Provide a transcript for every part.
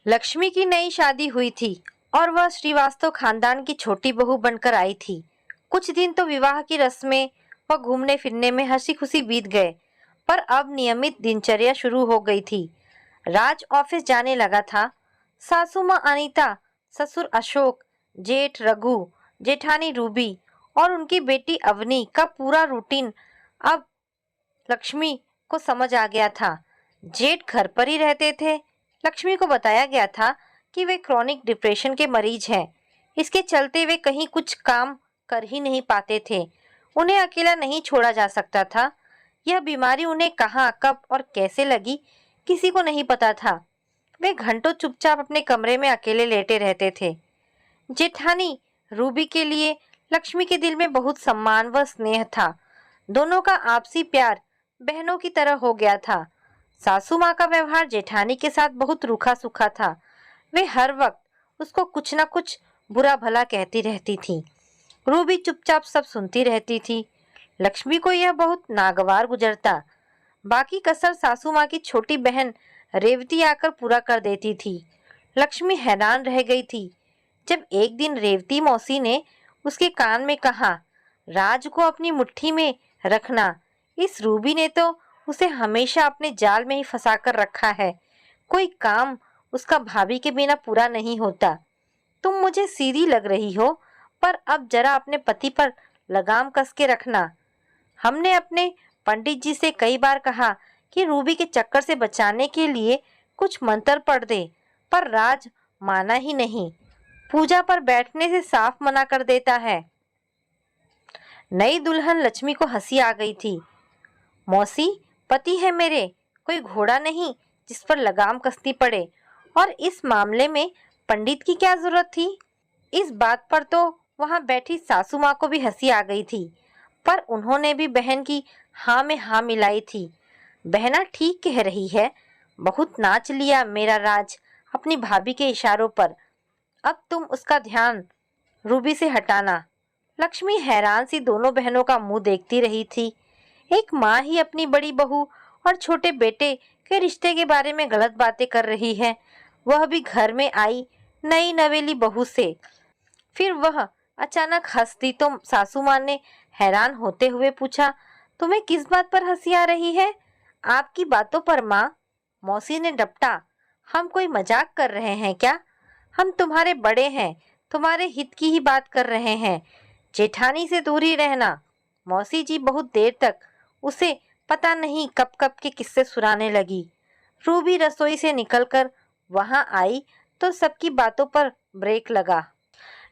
लक्ष्मी की नई शादी हुई थी और वह श्रीवास्तव खानदान की छोटी बहू बनकर आई थी। कुछ दिन तो विवाह की रस्में व घूमने फिरने में हंसी खुशी बीत गए, पर अब नियमित दिनचर्या शुरू हो गई थी। राज ऑफिस जाने लगा था। सासू माँ अनीता, ससुर अशोक, जेठ रघु, जेठानी रूबी और उनकी बेटी अवनी का पूरा रूटीन अब लक्ष्मी को समझ आ गया था। जेठ घर पर ही रहते थे। लक्ष्मी को बताया गया था कि वे क्रॉनिक डिप्रेशन के मरीज हैं। इसके चलते वे कहीं कुछ काम कर ही नहीं पाते थे। उन्हें अकेला नहीं छोड़ा जा सकता था। यह बीमारी उन्हें कहाँ, कब और कैसे लगी, किसी को नहीं पता था। वे घंटों चुपचाप अपने कमरे में अकेले लेटे रहते थे। जेठानी रूबी के लिए लक्ष्मी के दिल में बहुत सम्मान व स्नेह था। दोनों का आपसी प्यार बहनों की तरह हो गया था। सासू माँ का व्यवहार जेठानी के साथ बहुत रूखा सूखा था। वे हर वक्त उसको कुछ न कुछ बुरा भला कहती रहती थी। रूबी चुपचाप सब सुनती रहती थी। लक्ष्मी को यह बहुत नागवार गुजरता। बाकी कसर सासू माँ की छोटी बहन रेवती आकर पूरा कर देती थी। लक्ष्मी हैरान रह गई थी जब एक दिन रेवती मौसी ने उसके कान में कहा, राज को अपनी मुट्ठी में रखना। इस रूबी ने तो उसे हमेशा अपने जाल में ही फंसा कर रखा है। कोई काम उसका भाभी के बिना पूरा नहीं होता। तुम मुझे सीधी लग रही हो, पर अब जरा अपने पति पर लगाम कस के रखना। हमने अपने पंडित जी से कई बार कहा कि रूबी के चक्कर से बचाने के लिए कुछ मंत्र पढ़ दे, पर राज माना ही नहीं। पूजा पर बैठने से साफ मना कर देता है। नई दुल्हन लक्ष्मी को हंसी आ गई थी। मौसी, पति है मेरे, कोई घोड़ा नहीं जिस पर लगाम कसनी पड़े। और इस मामले में पंडित की क्या जरूरत थी? इस बात पर तो वहां बैठी सासू माँ को भी हंसी आ गई थी, पर उन्होंने भी बहन की हाँ में हाँ मिलाई थी। बहना ठीक कह रही है। बहुत नाच लिया मेरा राज अपनी भाभी के इशारों पर। अब तुम उसका ध्यान रूबी से हटाना। लक्ष्मी हैरान सी दोनों बहनों का मुंह देखती रही थी। एक माँ ही अपनी बड़ी बहू और छोटे बेटे के रिश्ते के बारे में गलत बातें कर रही है, वह भी घर में आई नई नवेली बहू से। फिर वह अचानक हंस दी तो सासू माँ ने हैरान होते हुए पूछा, तुम्हें किस बात पर हंसी आ रही है? आपकी बातों पर माँ। मौसी ने डपटा, हम कोई मजाक कर रहे हैं क्या? हम तुम्हारे बड़े हैं, तुम्हारे हित की ही बात कर रहे हैं। जेठानी से दूरी रहना। मौसी जी बहुत देर तक उसे पता नहीं कब कब के किस्से सुनाने लगी। रूबी रसोई से निकलकर वहां आई तो सबकी बातों पर ब्रेक लगा।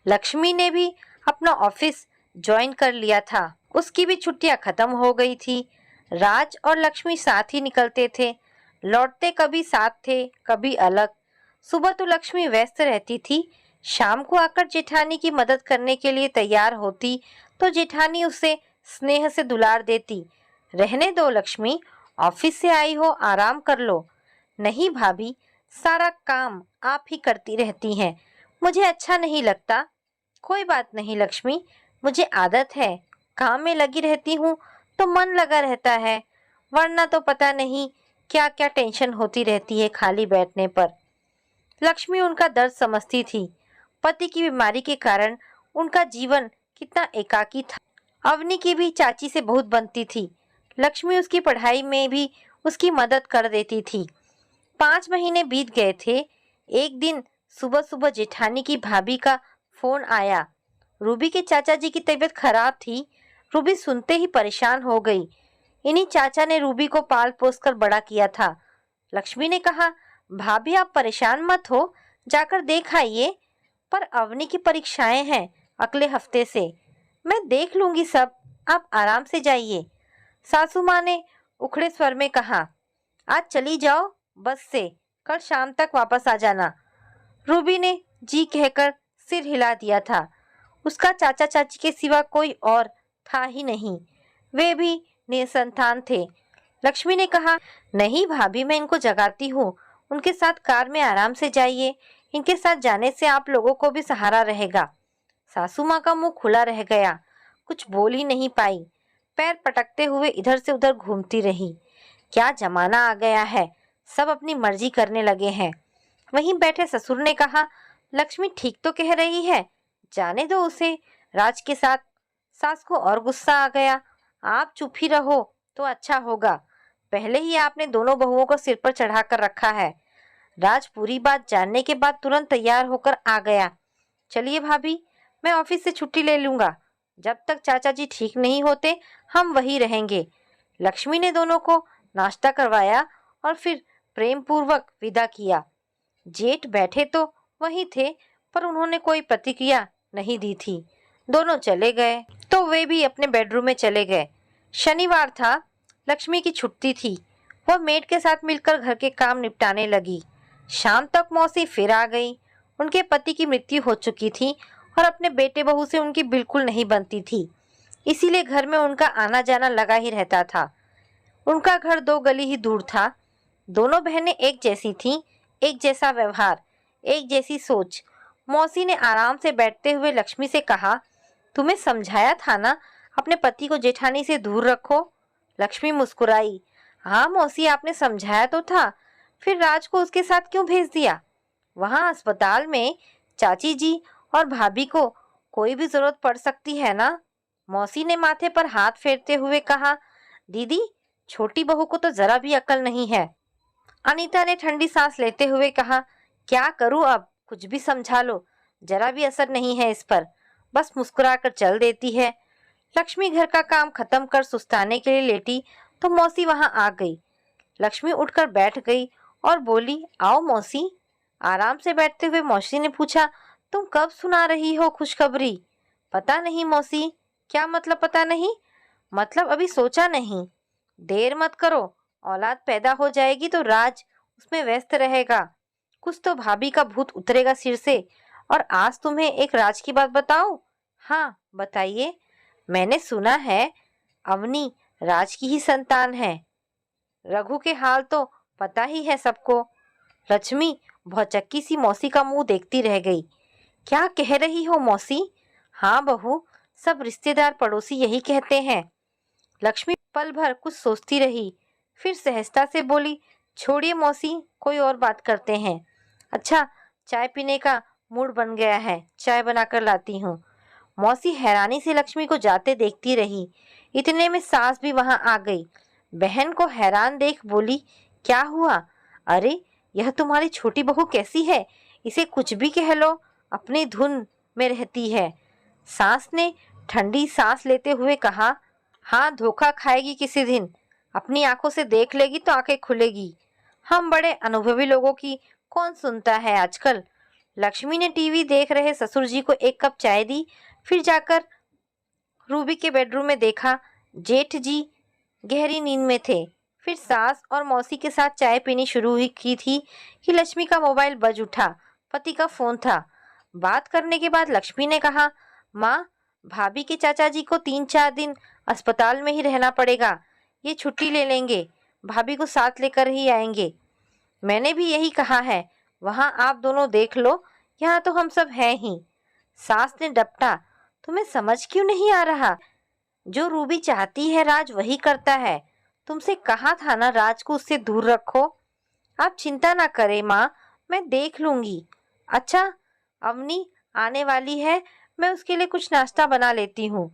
लक्ष्मी ने भी अपना ऑफिस ज्वाइन कर लिया था। उसकी भी छुट्टियां खत्म हो गई थी। राज और लक्ष्मी साथ ही निकलते थे। लौटते कभी साथ थे, कभी अलग। सुबह तो लक्ष्मी व्यस्त रहती थी। शाम को आकर जेठानी की मदद करने के लिए तैयार होती तो जेठानी उसे स्नेह से दुलार देती, रहने दो लक्ष्मी, ऑफिस से आई हो, आराम कर लो। नहीं भाभी, सारा काम आप ही करती रहती हैं, मुझे अच्छा नहीं लगता। कोई बात नहीं लक्ष्मी, मुझे आदत है, काम में लगी रहती हूँ तो मन लगा रहता है, वरना तो पता नहीं क्या क्या टेंशन होती रहती है खाली बैठने पर। लक्ष्मी उनका दर्द समझती थी। पति की बीमारी के कारण उनका जीवन कितना एकाकी था। अवनी की भी चाची से बहुत बनती थी। लक्ष्मी उसकी पढ़ाई में भी उसकी मदद कर देती थी। 5 महीने बीत गए थे। एक दिन सुबह सुबह जेठानी की भाभी का फोन आया। रूबी के चाचा जी की तबीयत खराब थी। रूबी सुनते ही परेशान हो गई। इन्हीं चाचा ने रूबी को पाल पोस कर बड़ा किया था। लक्ष्मी ने कहा, भाभी आप परेशान मत हो, जाकर देख आइए। पर अवनी की परीक्षाएं हैं अगले हफ्ते से। मैं देख लूंगी सब, आप आराम से जाइए। सासू माँ ने उखड़े स्वर में कहा, आज चली जाओ बस से, कल शाम तक वापस आ जाना। रूबी ने जी कहकर सिर हिला दिया था। उसका चाचा चाची के सिवा कोई और था ही नहीं। वे भी निसंतान थे। लक्ष्मी ने कहा, नहीं भाभी, मैं इनको जगाती हूँ, उनके साथ कार में आराम से जाइए। इनके साथ जाने से आप लोगों को भी सहारा रहेगा। सासू माँ का मुंह खुला रह गया, कुछ बोल ही नहीं पाई। पैर पटकते हुए इधर से उधर घूमती रही। क्या जमाना आ गया है, सब अपनी मर्जी करने लगे हैं। वहीं बैठे ससुर ने कहा, लक्ष्मी ठीक तो कह रही है, जाने दो उसे। राज के साथ सास को और गुस्सा आ गया। आप चुप ही रहो तो अच्छा होगा, पहले ही आपने दोनों बहुओं को सिर पर चढ़ा कर रखा है। राज पूरी बात जानने के बाद तुरंत तैयार होकर आ गया। चलिए भाभी, मैं ऑफिस से छुट्टी ले लूंगा, जब तक चाचा जी ठीक नहीं होते हम वही रहेंगे। लक्ष्मी ने दोनों को नाश्ता करवाया और फिर प्रेम पूर्वक विदा किया। जेठ बैठे तो वहीं थे, पर उन्होंने कोई प्रतिक्रिया नहीं दी थी। दोनों चले गए तो वे भी अपने बेडरूम में चले गए। शनिवार था, लक्ष्मी की छुट्टी थी। वह मेड के साथ मिलकर घर के काम निपटाने लगी। शाम तक मौसी फिर आ गई। उनके पति की मृत्यु हो चुकी थी और अपने बेटे बहू से उनकी बिल्कुल नहीं बनती थी, इसीलिए घर में उनका आना जाना लगा ही रहता था। उनका घर 2 गली ही दूर था। दोनों बहनें एक जैसी थीं, एक जैसा व्यवहार, एक जैसी सोच। मौसी ने आराम से बैठते हुए लक्ष्मी से कहा, तुम्हें समझाया था ना, अपने पति को जेठानी से दूर रखो। लक्ष्मी मुस्कुराई, हाँ मौसी, आपने समझाया तो था, फिर राज को उसके साथ क्यों भेज दिया? वहां अस्पताल में चाची जी और भाभी को कोई भी जरूरत पड़ सकती है ना। मौसी ने माथे पर हाथ फेरते हुए कहा, दीदी, छोटी बहू को तो जरा भी अकल नहीं है। अनीता ने ठंडी सांस लेते हुए कहा, क्या करूं अब, कुछ भी समझा लो, जरा भी असर नहीं है इस पर, बस मुस्कुराकर चल देती है। लक्ष्मी घर का काम खत्म कर सुस्ताने के लिए लेटी तो मौसी वहां आ गई। लक्ष्मी उठकर बैठ गई और बोली, आओ मौसी। आराम से बैठते हुए मौसी ने पूछा, तुम कब सुना रही हो खुशखबरी? पता नहीं मौसी। क्या मतलब पता नहीं? मतलब अभी सोचा नहीं। देर मत करो, औलाद पैदा हो जाएगी तो राज उसमें व्यस्त रहेगा, कुछ तो भाभी का भूत उतरेगा सिर से। और आज तुम्हें एक राज की बात बताऊं? हाँ बताइए। मैंने सुना है अवनी राज की ही संतान है। रघु के हाल तो पता ही है सबको। लक्ष्मी भौचक्की सी मौसी का मुंह देखती रह गई। क्या कह रही हो मौसी? हाँ बहू, सब रिश्तेदार पड़ोसी यही कहते हैं। लक्ष्मी पल भर कुछ सोचती रही, फिर सहजता से बोली, छोड़िए मौसी, कोई और बात करते हैं। अच्छा, चाय पीने का मूड बन गया है, चाय बनाकर लाती हूँ। मौसी हैरानी से लक्ष्मी को जाते देखती रही। इतने में सास भी वहां आ गई। बहन को हैरान देख बोली, क्या हुआ? अरे, यह तुम्हारी छोटी बहू कैसी है? इसे कुछ भी कह लो, अपनी धुन में रहती है। सास ने ठंडी सांस लेते हुए कहा, हाँ धोखा खाएगी किसी दिन, अपनी आंखों से देख लेगी तो आंखें खुलेगी। हम बड़े अनुभवी लोगों की कौन सुनता है आजकल। लक्ष्मी ने टीवी देख रहे ससुर जी को एक कप चाय दी, फिर जाकर रूबी के बेडरूम में देखा। जेठ जी गहरी नींद में थे। फिर सास और मौसी के साथ चाय पीनी शुरू हुई की थी कि लक्ष्मी का मोबाइल बज उठा। पति का फोन था। बात करने के बाद लक्ष्मी ने कहा, माँ, भाभी के चाचा जी को 3-4 दिन अस्पताल में ही रहना पड़ेगा, ये छुट्टी ले लेंगे, भाभी को साथ लेकर ही आएंगे। मैंने भी यही कहा है, वहां आप दोनों देख लो, यहाँ तो हम सब हैं ही। सास ने डपटा, तुम्हें समझ क्यों नहीं आ रहा? जो रूबी चाहती है राज वही करता है। तुमसे कहा था ना राज को उससे दूर रखो। आप चिंता ना करें माँ, मैं देख लूंगी। अच्छा, अवनी आने वाली है, मैं उसके लिए कुछ नाश्ता बना लेती हूँ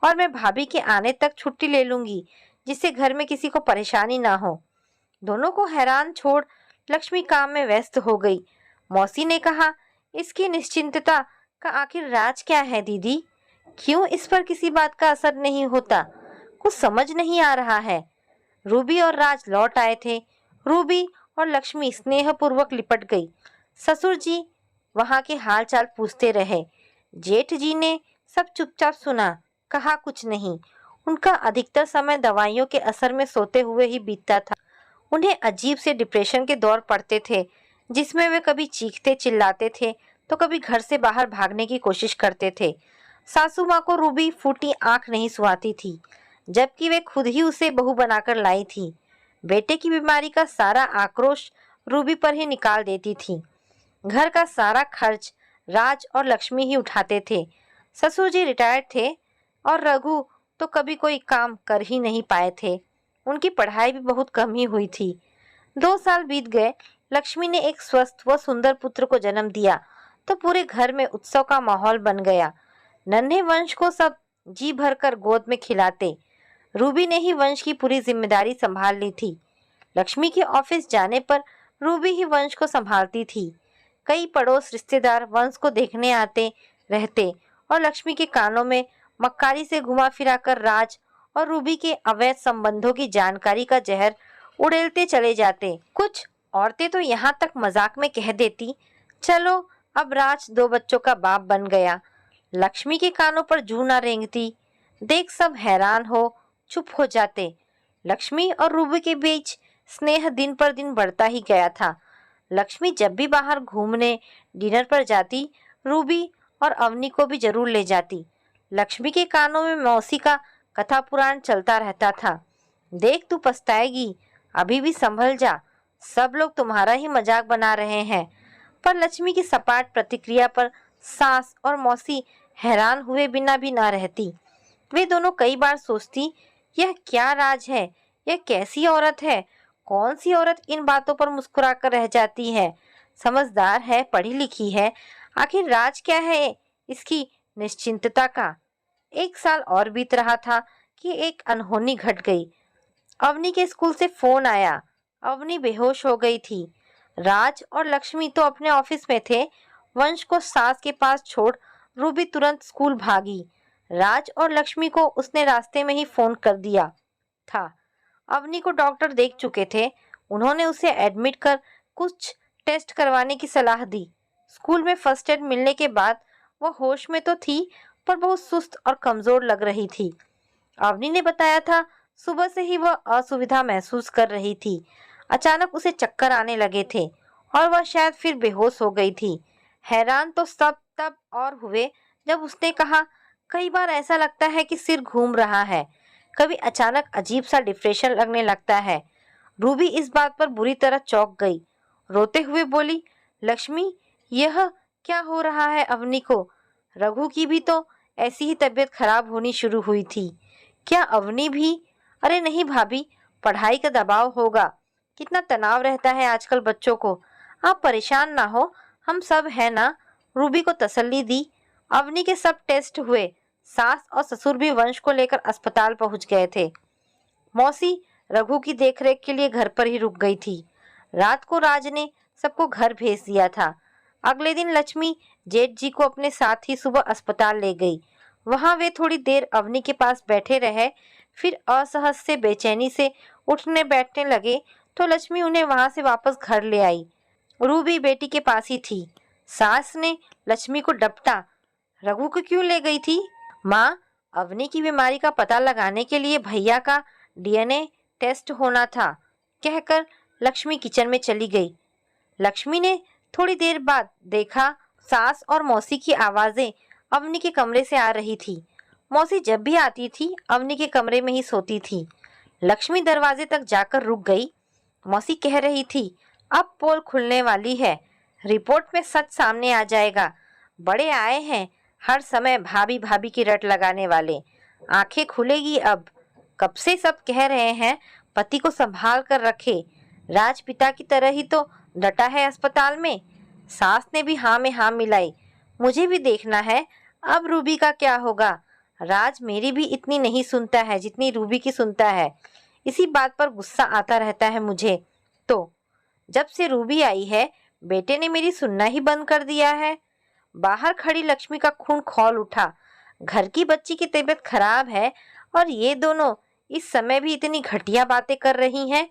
और मैं भाभी के आने तक छुट्टी ले लूंगी, जिससे घर में किसी को परेशानी ना हो। दोनों को हैरान छोड़ लक्ष्मी काम में व्यस्त हो गई। मौसी ने कहा, इसकी निश्चिंतता का आखिर राज क्या है दीदी? क्यों इस पर किसी बात का असर नहीं होता? कुछ समझ नहीं आ रहा है। रूबी और राज लौट आए थे। रूबी और लक्ष्मी स्नेहपूर्वक लिपट गई। ससुर जी वहां के हालचाल पूछते रहे। जेठ जी ने सब चुपचाप सुना, कहा कुछ नहीं। उनका अधिकतर समय दवाइयों के असर में सोते हुए ही बीतता था। उन्हें अजीब से डिप्रेशन के दौर पड़ते थे, जिसमें वे कभी चीखते चिल्लाते थे तो कभी घर से बाहर भागने की कोशिश करते थे। सासू माँ को रूबी फूटी आंख नहीं सुहाती थी, जबकि वे खुद ही उसे बहू बनाकर लाई थी। बेटे की बीमारी का सारा आक्रोश रूबी पर ही निकाल देती थी। घर का सारा खर्च राज और लक्ष्मी ही उठाते थे। ससुर जी रिटायर्ड थे और रघु तो कभी कोई काम कर ही नहीं पाए थे। उनकी पढ़ाई भी बहुत कम ही हुई थी। 2 साल बीत गए, लक्ष्मी ने एक स्वस्थ व सुंदर पुत्र को जन्म दिया तो पूरे घर में उत्सव का माहौल बन गया। नन्हे वंश को सब जी भरकर गोद में खिलाते। रूबी ने ही वंश की पूरी जिम्मेदारी संभाल ली थी। लक्ष्मी के ऑफिस जाने पर रूबी ही वंश को संभालती थी। कई पड़ोस रिश्तेदार वंश को देखने आते रहते और लक्ष्मी के कानों में मक्कारी से घुमा फिरा कर राज और रूबी के अवैध संबंधों की जानकारी का जहर उड़ेलते चले जाते। कुछ औरतें तो यहाँ तक मजाक में कह देती, चलो अब राज 2 बच्चों का बाप बन गया। लक्ष्मी के कानों पर जूं ना रेंगती। देख सब हैरान हो चुप हो जाते। लक्ष्मी और रूबी के बीच स्नेह दिन पर दिन बढ़ता ही गया था। लक्ष्मी जब भी बाहर घूमने डिनर पर जाती, रूबी और अवनी को भी जरूर ले जाती। लक्ष्मी के कानों में मौसी का कथा पुराण चलता रहता था। देख तू पछताएगी, अभी भी संभल जा, सब लोग तुम्हारा ही मजाक बना रहे हैं। पर लक्ष्मी की सपाट प्रतिक्रिया पर सास और मौसी हैरान हुए बिना भी ना रहती। वे दोनों कई बार सोचती, यह क्या राज है, यह कैसी औरत है, कौन सी औरत इन बातों पर मुस्कुराकर रह जाती है। समझदार है, पढ़ी लिखी है, आखिर राज क्या है इसकी निश्चिंतता का। 1 साल और बीत रहा था कि एक अनहोनी घट गई। अवनी के स्कूल से फोन आया। अवनी बेहोश हो गई थी। राज और लक्ष्मी तो अपने ऑफिस में थे। वंश को सास के पास छोड़ रूबी तुरंत स्कूल भागी। राज और लक्ष्मी को उसने रास्ते में ही फोन कर दिया था। अवनी को डॉक्टर देख चुके थे। उन्होंने उसे एडमिट कर कुछ टेस्ट करवाने की सलाह दी। स्कूल में फर्स्ट एड मिलने के बाद वह होश में तो थी, पर बहुत सुस्त और कमजोर लग रही थी। अवनी ने बताया था सुबह से ही वह असुविधा महसूस कर रही थी। अचानक उसे चक्कर आने लगे थे और वह शायद फिर बेहोश हो गई थी। हैरान तो सब तब और हुए जब उसने कहा, कई बार ऐसा लगता है कि सिर घूम रहा है, कभी अचानक अजीब सा डिप्रेशन लगने लगता है। रूबी इस बात पर बुरी तरह चौंक गई। रोते हुए बोली, लक्ष्मी यह क्या हो रहा है अवनी को? रघु की भी तो ऐसी ही तबीयत खराब होनी शुरू हुई थी, क्या अवनी भी? अरे नहीं भाभी, पढ़ाई का दबाव होगा, कितना तनाव रहता है आजकल बच्चों को। आप परेशान ना हो, हम सब है ना, रूबी को तसल्ली दी। अवनी के सब टेस्ट हुए। सास और ससुर भी वंश को लेकर अस्पताल पहुंच गए थे। मौसी रघु की देखरेख के लिए घर पर ही रुक गई थी। रात को राज ने सबको घर भेज दिया था। अगले दिन लक्ष्मी जेठ जी को अपने साथ ही सुबह अस्पताल ले गई। वहां वे थोड़ी देर अवनी के पास बैठे रहे, फिर असहज से बेचैनी से उठने बैठने लगे तो लक्ष्मी उन्हें वहां से वापस घर ले आई। रूबी बेटी के पास ही थी। सास ने लक्ष्मी को डपटा, रघु को क्यों ले गई थी? माँ, अवनी की बीमारी का पता लगाने के लिए भैया का डीएनए टेस्ट होना था, कहकर लक्ष्मी किचन में चली गई। लक्ष्मी ने थोड़ी देर बाद देखा सास और मौसी की आवाजें अवनी के कमरे से आ रही थी। मौसी जब भी आती थी अवनी के कमरे में ही सोती थी। लक्ष्मी दरवाजे तक जाकर रुक गई। मौसी कह रही थी, अब पोल खुलने वाली है, रिपोर्ट में सच सामने आ जाएगा। बड़े आए हैं, हर समय भाभी भाभी की रट लगाने वाले। आंखें खुलेगी अब। कब से सब कह रहे हैं पति को संभाल कर रखे, राजपिता की तरह ही तो डटा है अस्पताल में। सास ने भी हाँ में हाँ मिलाई। मुझे भी देखना है अब रूबी का क्या होगा। राज मेरी भी इतनी नहीं सुनता है जितनी रूबी की सुनता है। इसी बात पर गुस्सा आता रहता है मुझे। तो जब से रूबी आई है बेटे ने मेरी सुनना ही बंद कर दिया है। बाहर खड़ी लक्ष्मी का खून खौल उठा। घर की बच्ची की तबीयत खराब है और ये दोनों इस समय भी इतनी घटिया बातें कर रही हैं।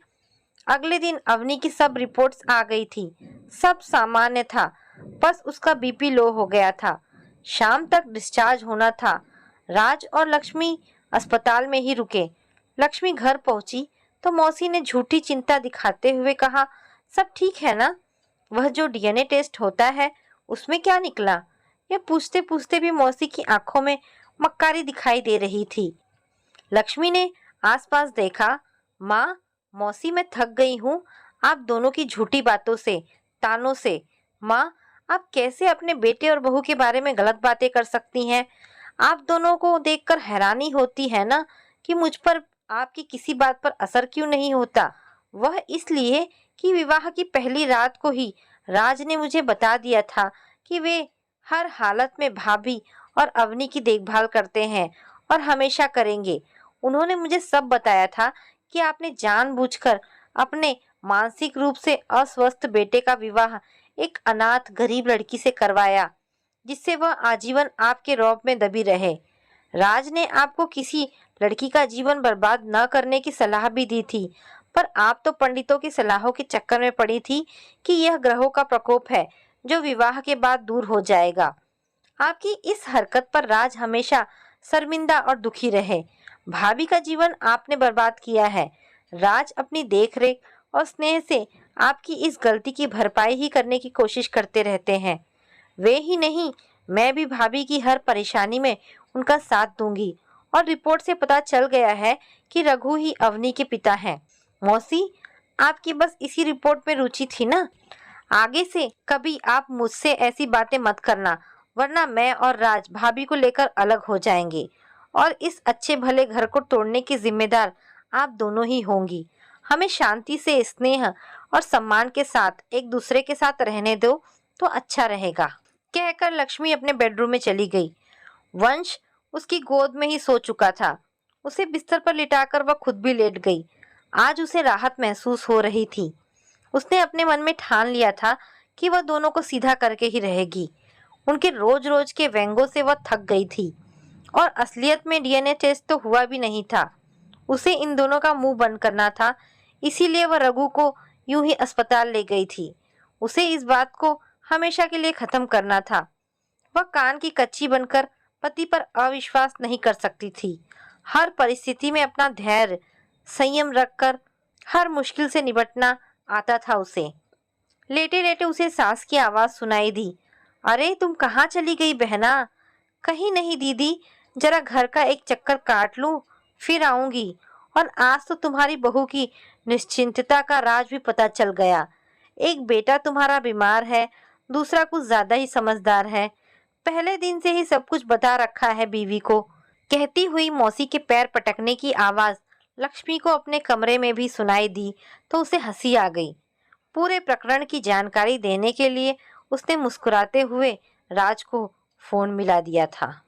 अगले दिन अवनी की सब रिपोर्ट्स आ गई थी। सब सामान्य था, बस उसका बीपी लो हो गया था। शाम तक डिस्चार्ज होना था। राज और लक्ष्मी अस्पताल में ही रुके। लक्ष्मी घर पहुंची तो मौसी ने झूठी चिंता दिखाते हुए कहा, सब ठीक है ना? वह जो डीएनए टेस्ट होता है उसमें क्या निकला? यह पूछते पूछते भी मौसी की आंखों में मक्कारी दिखाई दे रही थी। लक्ष्मी ने आसपास देखा। माँ, मौसी मैं थक गई हूँ आप दोनों की झूठी बातों से, तानों से। माँ, आप कैसे अपने बेटे और बहू के बारे में गलत बातें कर सकती हैं? आप दोनों को देखकर हैरानी होती है ना कि मुझ पर आपकी किसी बात पर असर क्यों नहीं होता। वह इसलिए कि विवाह की पहली रात को ही राज ने मुझे बता दिया था कि वे हर हालत में भाभी और अवनी की देखभाल करते हैं और हमेशा करेंगे। उन्होंने मुझे सब बताया था कि आपने जानबूझकर अपने मानसिक रूप से अस्वस्थ बेटे का विवाह एक अनाथ गरीब लड़की से करवाया, जिससे वह आजीवन आपके रौब में दबी रहे। राज ने आपको किसी लड़की का जीवन बर्बाद न करने की सलाह भी दी थी, पर आप तो पंडितों की सलाहों के चक्कर में पड़ी थी कि यह ग्रहों का प्रकोप है जो विवाह के बाद दूर हो जाएगा। आपकी इस हरकत पर राज हमेशा शर्मिंदा और दुखी रहे। भाभी का जीवन आपने बर्बाद किया है। राज अपनी देखरेख और स्नेह से आपकी इस गलती की भरपाई ही करने की कोशिश करते रहते हैं। वे ही नहीं, मैं भी भाभी की हर परेशानी में उनका साथ दूंगी। और रिपोर्ट से पता चल गया है कि रघु ही अवनी के पिता हैं। मौसी, आपकी बस इसी रिपोर्ट में रुचि थी ना? आगे से कभी आप मुझसे ऐसी बातें मत करना, वरना मैं और राज भाभी को लेकर अलग हो जाएंगे और इस अच्छे भले घर को तोड़ने की जिम्मेदार आप दोनों ही होंगी। हमें शांति से, स्नेह और सम्मान के साथ एक दूसरे के साथ रहने दो तो अच्छा रहेगा। कहकर लक्ष्मी अपने बेडरूम में चली गई। वंश उसकी गोद में ही सो चुका था। उसे बिस्तर पर लिटाकर वह खुद भी लेट गई। आज उसे राहत महसूस हो रही थी। उसने अपने मन में ठान लिया था कि वह दोनों को सीधा करके ही रहेगी। उनके रोज रोज के व्यंगों से वह थक गई थी और असलियत में डीएनए टेस्ट तो हुआ भी नहीं था। उसे इन दोनों का मुंह बंद करना था, इसीलिए वह रघु को यूं ही अस्पताल ले गई थी। उसे इस बात को हमेशा के लिए खत्म करना था। वह कान की कच्ची बनकर पति पर अविश्वास नहीं कर सकती थी। हर परिस्थिति में अपना धैर्य, संयम रखकर हर मुश्किल से निपटना आता था उसे। लेटे लेटे उसे सास की आवाज सुनाई दी। अरे तुम कहाँ चली गई बहना? कहीं नहीं दीदी, जरा घर का एक चक्कर काट लूं, फिर आऊंगी। और आज तो तुम्हारी बहू की निश्चिंतता का राज भी पता चल गया। एक बेटा तुम्हारा बीमार है, दूसरा कुछ ज्यादा ही समझदार है। पहले दिन से ही सब कुछ बता रखा है बीवी को। कहती हुई मौसी के पैर पटकने की आवाज लक्ष्मी को अपने कमरे में भी सुनाई दी तो उसे हंसी आ गई। पूरे प्रकरण की जानकारी देने के लिए उसने मुस्कुराते हुए राज को फोन मिला दिया था।